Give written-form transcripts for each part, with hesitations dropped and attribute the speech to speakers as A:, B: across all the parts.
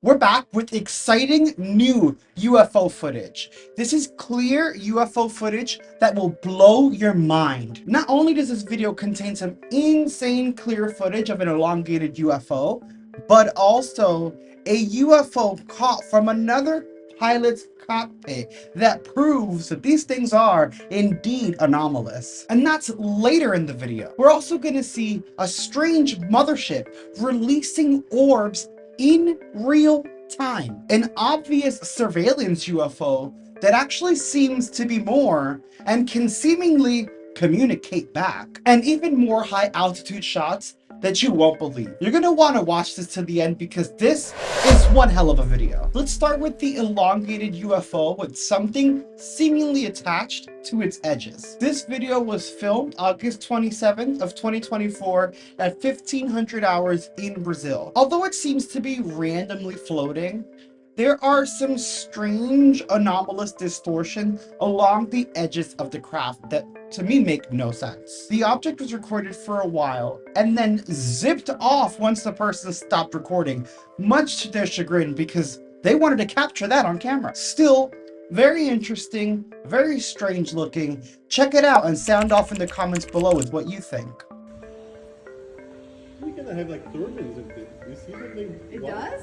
A: We're back with exciting new UFO footage. This is clear UFO footage that will blow your mind. Not only does this video contain some insane clear footage of an elongated UFO, but also a UFO caught from another pilot's cockpit that proves that these things are indeed anomalous. And that's later in the video. We're also going to see a strange mothership releasing orbs in real time. An obvious surveillance UFO that actually seems to be more and can seemingly communicate back. And even more high altitude shots that you won't believe. You're gonna wanna watch this to the end because this is one hell of a video. Let's start with the elongated UFO with something seemingly attached to its edges. This video was filmed August 27th of 2024 at 1500 hours in Brazil. Although it seems to be randomly floating, there are some strange anomalous distortion along the edges of the craft that to me make no sense. The object was recorded for a while and then zipped off once the person stopped recording, much to their chagrin because they wanted to capture that on camera. Still, very interesting, very strange looking. Check it out and sound off in the comments below with what you think.
B: You gotta have like turbines and things. You see that thing?
C: It does?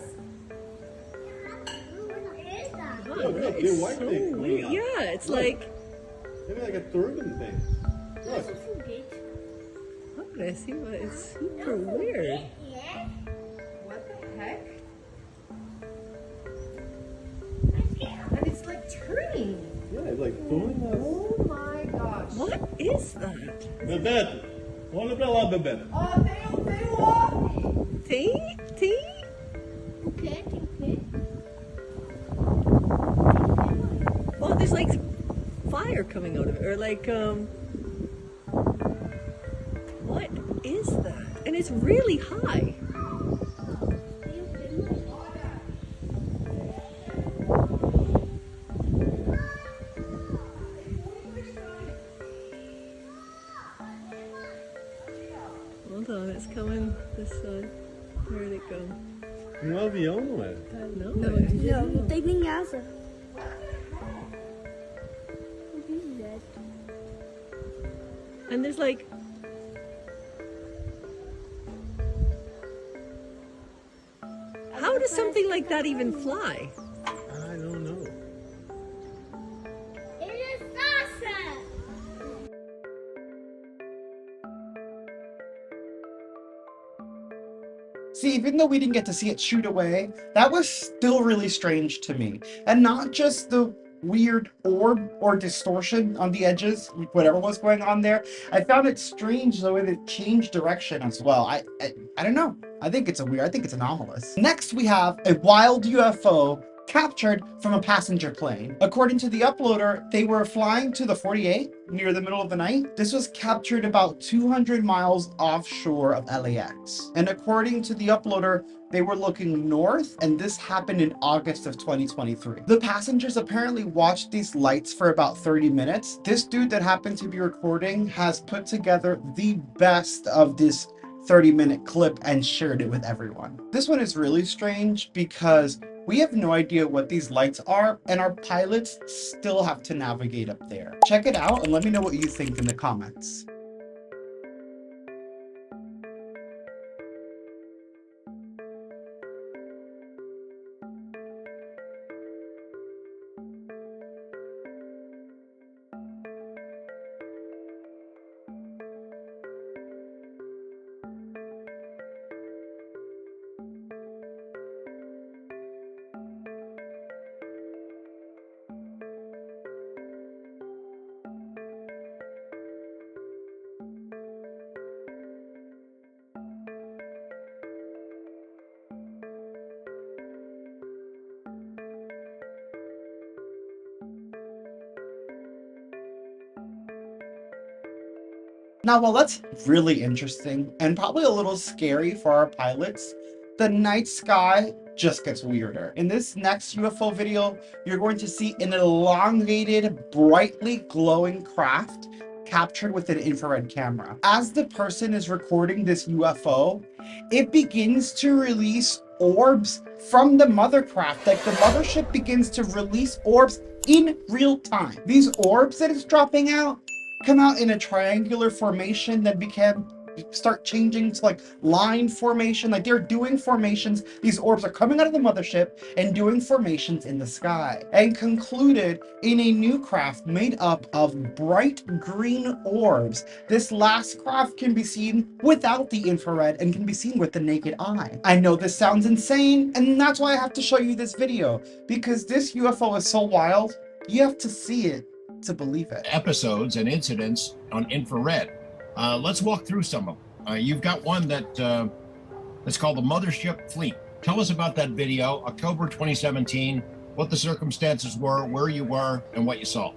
B: Oh, look, they're white
C: so
B: things.
C: weird. Yeah, it's
B: Look.
C: like.
B: Maybe like a turbine thing. Look.
C: Oh, I see, but it's super weird. What the heck? And it's like turning.
B: Yeah, it's like doing this.
C: Oh my gosh. What is that?
B: Bebê, olha pra lá, Bebê.
C: Oh, tem um OVNI. Tem?
D: O quê? Tem o quê?
C: Oh, there's like fire coming out of it, or like what is that? And it's really high. Hold on, it's coming this side. Where did it go?
B: Avião, não é?
C: No,
D: Não, não tem nem asa.
C: And there's like how does something like that even fly?
B: I don't know.
D: It is awesome!
A: See, even though we didn't get to see it shoot away, that was still really strange to me. And not just the weird orb or distortion on the edges, whatever was going on there. I found it strange the way that it changed direction as well. I don't know. I think it's anomalous. Next, we have a wild UFO captured from a passenger plane. According to the uploader, they were flying to the 48 near the middle of the night. This was captured about 200 miles offshore of LAX. And according to the uploader, they were looking north, and this happened in August of 2023. The passengers apparently watched these lights for about 30 minutes. This dude that happened to be recording has put together the best of this 30-minute clip and shared it with everyone. This one is really strange because we have no idea what these lights are, and our pilots still have to navigate up there. Check it out and let me know what you think in the comments. Now, while that's really interesting and probably a little scary for our pilots, the night sky just gets weirder. In this next UFO video, you're going to see an elongated, brightly glowing craft captured with an infrared camera. As the person is recording this UFO, it begins to release orbs from the mothercraft. Like the mothership begins to release orbs in real time. These orbs that it's dropping out come out in a triangular formation that start changing to like line formation. Like they're doing formations. These orbs are coming out of the mothership and doing formations in the sky, and concluded in a new craft made up of bright green orbs. This last craft can be seen without the infrared and can be seen with the naked eye. I know this sounds insane, and that's why I have to show you this video, because this UFO is so wild, you have to see it to believe it.
E: Episodes and incidents on infrared. Let's walk through some of them. You've got one that's called the Mothership Fleet. Tell us about that video, October 2017, what the circumstances were, where you were, and what you saw.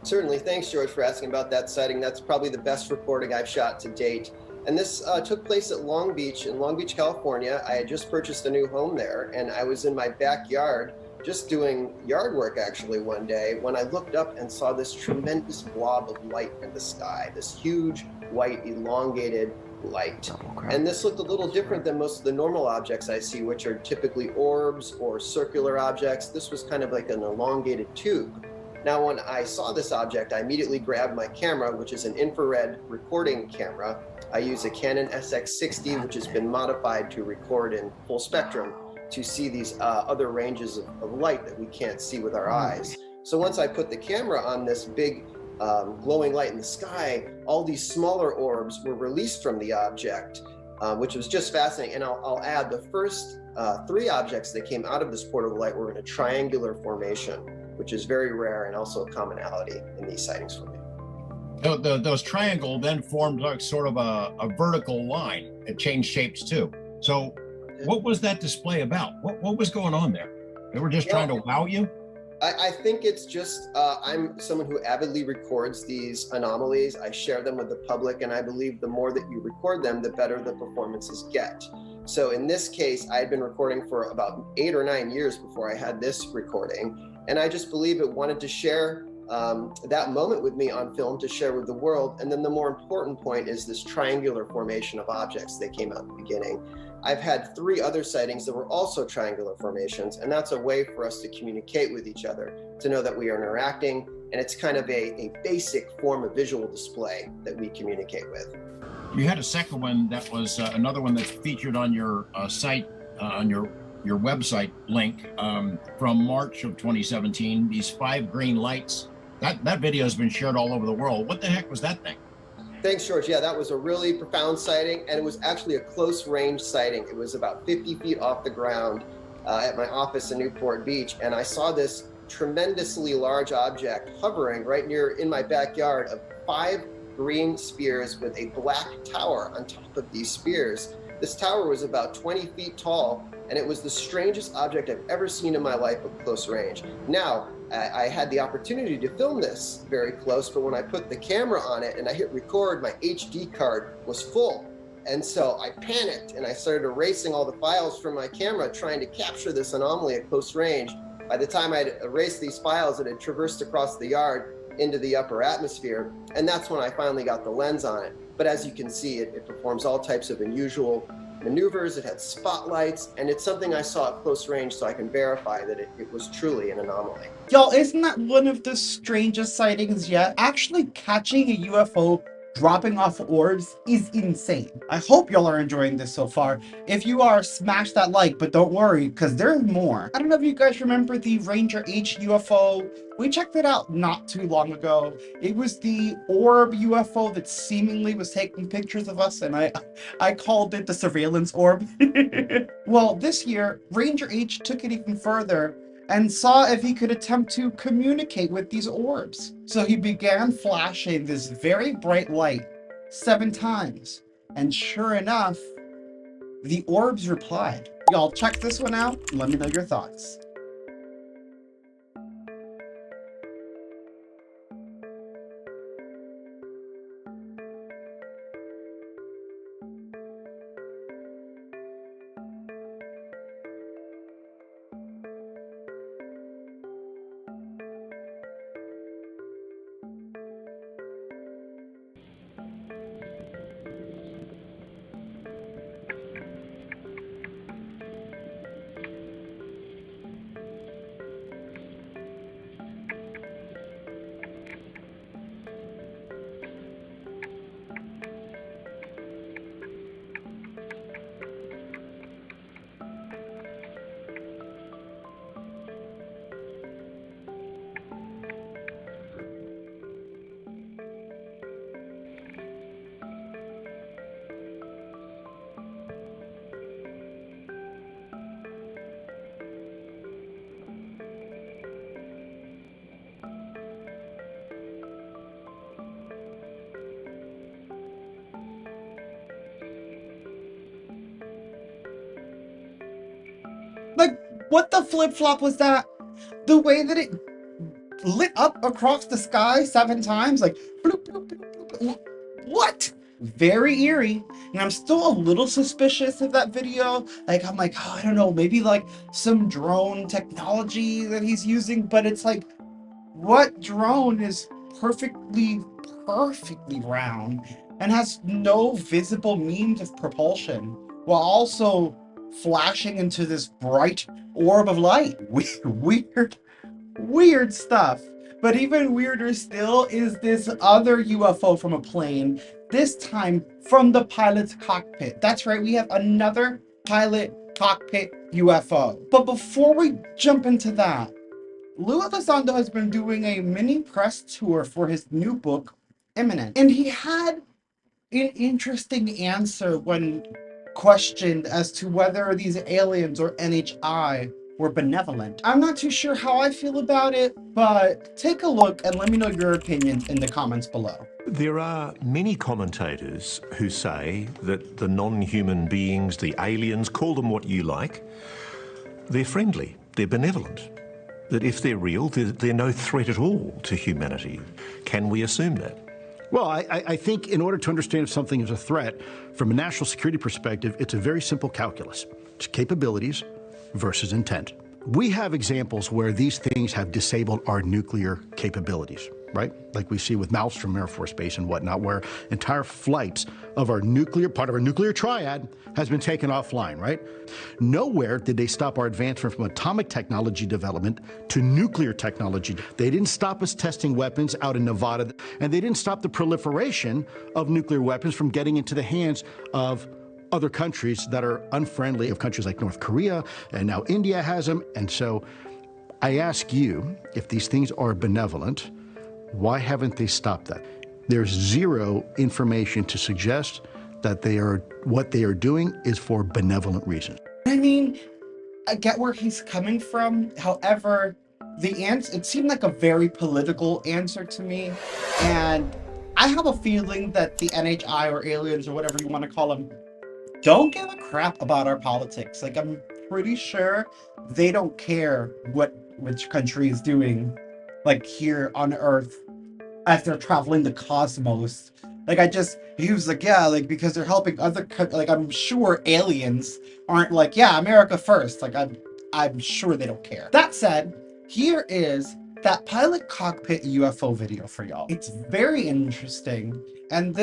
F: Certainly. Thanks, George, for asking about that sighting. That's probably the best recording I've shot to date. And this took place at Long Beach, in Long Beach, California. I had just purchased a new home there, and I was in my backyard just doing yard work actually one day when I looked up and saw this tremendous blob of light in the sky, this huge white elongated light. And this looked a little different than most of the normal objects I see, which are typically orbs or circular objects. This was kind of like an elongated tube. Now, when I saw this object, I immediately grabbed my camera, which is an infrared recording camera. I use a Canon SX60, which has been modified to record in full spectrum to see these other ranges of light that we can't see with our eyes. So once I put the camera on this big glowing light in the sky, all these smaller orbs were released from the object, which was just fascinating. And I'll add the first 3 objects that came out of this portal of light were in a triangular formation, which is very rare and also a commonality in these sightings for me.
E: Those triangle then formed like sort of a vertical line. It changed shapes too. So what was that display about? What was going on there? They were just trying to wow you?
F: I think it's just, I'm someone who avidly records these anomalies. I share them with the public, and I believe the more that you record them, the better the performances get. So in this case, I had been recording for about 8 or 9 years before I had this recording. And I just believe it wanted to share that moment with me on film, to share with the world. And then the more important point is this triangular formation of objects that came out at the beginning. I've had 3 other sightings that were also triangular formations, and that's a way for us to communicate with each other, to know that we are interacting, and it's kind of a basic form of visual display that we communicate with.
E: You had a second one that was another one that's featured on your site, on your website link from March of 2017, these 5 green lights. That video has been shared all over the world. What the heck was that thing?
F: Thanks, George. Yeah, that was a really profound sighting, and it was actually a close range sighting. It was about 50 feet off the ground at my office in Newport Beach, and I saw this tremendously large object hovering right in my backyard of 5 green spears with a black tower on top of these spears. This tower was about 20 feet tall, and it was the strangest object I've ever seen in my life at close range. Now, I had the opportunity to film this very close, but when I put the camera on it and I hit record, my HD card was full. And so I panicked and I started erasing all the files from my camera, trying to capture this anomaly at close range. By the time I'd erased these files, it had traversed across the yard into the upper atmosphere. And that's when I finally got the lens on it. But as you can see, it performs all types of unusual maneuvers. It had spotlights, and it's something I saw at close range, so I can verify that it was truly an anomaly.
A: Y'all, isn't that one of the strangest sightings yet? Actually catching a UFO dropping off orbs is insane. I hope y'all are enjoying this so far. If you are, smash that like, but don't worry, because there's more. I don't know if you guys remember the Ranger H UFO. We checked it out not too long ago. It was the orb UFO that seemingly was taking pictures of us, and I called it the surveillance orb. Well, this year, Ranger H took it even further and saw if he could attempt to communicate with these orbs. So he began flashing this very bright light 7 times. And sure enough, the orbs replied. Y'all check this one out and let me know your thoughts. What the flip-flop was that? The way that it lit up across the sky 7 times, like bloop, bloop, bloop, bloop. What? Very eerie. And I'm still a little suspicious of that video. Like, I'm like, oh, I don't know, maybe like some drone technology that he's using, but it's like, what drone is perfectly round and has no visible means of propulsion while also flashing into this bright orb of light? Weird stuff. But even weirder still is this other UFO from a plane, this time from the pilot's cockpit. That's right, we have another pilot cockpit UFO. But before we jump into that, Lou Elizondo has been doing a mini press tour for his new book, Imminent. And he had an interesting answer when questioned as to whether these aliens or NHI were benevolent. I'm not too sure how I feel about it, but take a look and let me know your opinions in the comments below.
G: There are many commentators who say that the non-human beings, the aliens, call them what you like, they're friendly, they're benevolent. That if they're real, they're no threat at all to humanity. Can we assume that?
H: Well, I think in order to understand if something is a threat, from a national security perspective, it's a very simple calculus. It's capabilities versus intent. We have examples where these things have disabled our nuclear capabilities, right? Like we see with Malmstrom Air Force Base and whatnot, where entire flights of our nuclear, part of our nuclear triad, has been taken offline, right? Nowhere did they stop our advancement from atomic technology development to nuclear technology. They didn't stop us testing weapons out in Nevada, and they didn't stop the proliferation of nuclear weapons from getting into the hands of other countries that are unfriendly, of countries like North Korea, and now India has them. And so I ask you, if these things are benevolent, why haven't they stopped that? There's zero information to suggest that what they are doing is for benevolent reasons.
A: I mean, I get where he's coming from. However, the answer, it seemed like a very political answer to me. And I have a feeling that the NHI or aliens or whatever you want to call them don't give a crap about our politics. Like, I'm pretty sure they don't care which country is doing, like, here on Earth as they're traveling the cosmos. Like, he was like, yeah, like, because they're helping other like, I'm sure aliens aren't like, yeah, America first. Like, I'm sure they don't care. That said, here is that pilot cockpit UFO video for y'all. It's very interesting. And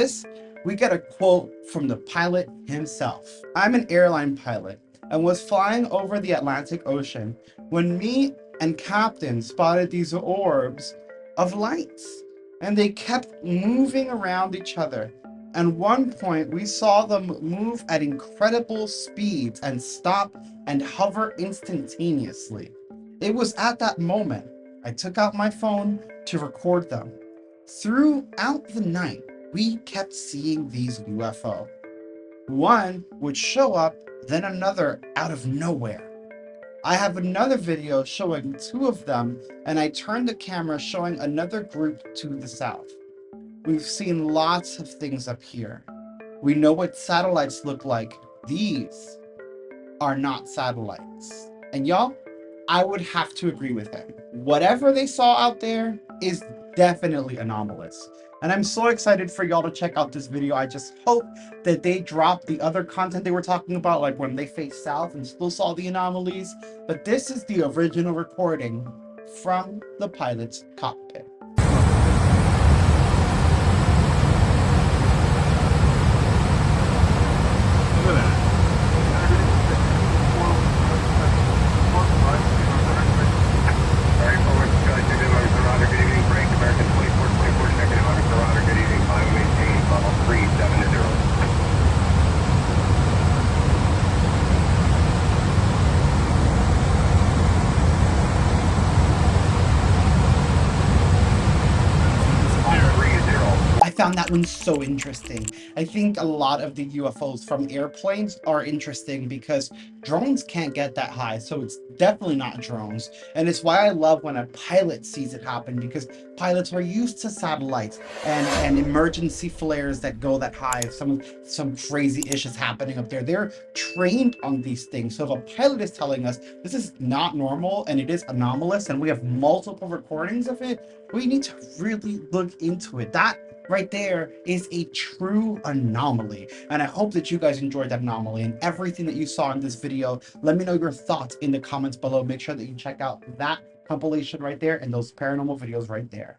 A: we get a quote from the pilot himself. I'm an airline pilot and was flying over the Atlantic Ocean when me and Captain spotted these orbs of lights, and they kept moving around each other. At one point, we saw them move at incredible speeds and stop and hover instantaneously. It was at that moment I took out my phone to record them. Throughout the night, we kept seeing these UFO. One would show up, then another out of nowhere. I have another video showing 2 of them, and I turned the camera showing another group to the south. We've seen lots of things up here. We know what satellites look like. These are not satellites. And y'all, I would have to agree with him. Whatever they saw out there is definitely anomalous. And I'm so excited for y'all to check out this video. I just hope that they drop the other content they were talking about, like when they faced south and still saw the anomalies. But this is the original recording from the pilot's cockpit.
B: Look at that.
A: found that one so interesting. I think a lot of the UFOs from airplanes are interesting because drones can't get that high, so it's definitely not drones. And it's why I love when a pilot sees it happen, because pilots are used to satellites and emergency flares that go that high. If some crazy ish is happening up there, they're trained on these things. So if a pilot is telling us this is not normal and it is anomalous and we have multiple recordings of it, we need to really look into it. That right there is a true anomaly. And I hope that you guys enjoyed that anomaly and everything that you saw in this video. Let me know your thoughts in the comments below. Make sure that you check out that compilation right there and those paranormal videos right there.